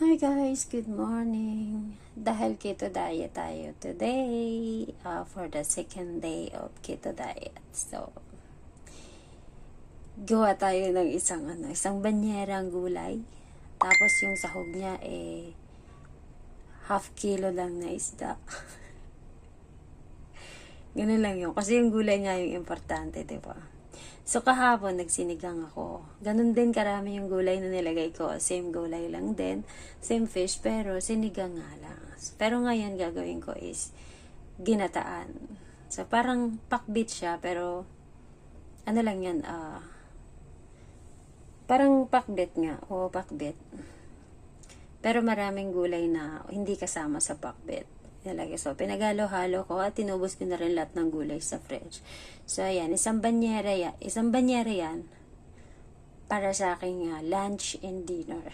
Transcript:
Hi guys, good morning. Dahil keto diet tayo today, for the second day of keto diet. So, gawa tayo ng isang banyerang gulay. Tapos yung sahog niya half kilo lang na isda. Ganun lang yun. Kasi yung gulay nga yung importante, di ba? So, kahapon, nagsinigang ako. Ganun din karami yung gulay na nilagay ko. Same gulay lang din. Same fish, pero sinigang nga lang. Pero ngayon, gagawin ko is ginataan. So, parang pakbit siya, pero ano lang yan, parang pakbit nga. O, pakbit. Pero maraming gulay na hindi kasama sa pakbit. Nilagay. So, pinagalo-halo ko at tinubos ko na rin lahat ng gulay sa fridge. So, ayan. Isang banyera yan para sa aking lunch and dinner.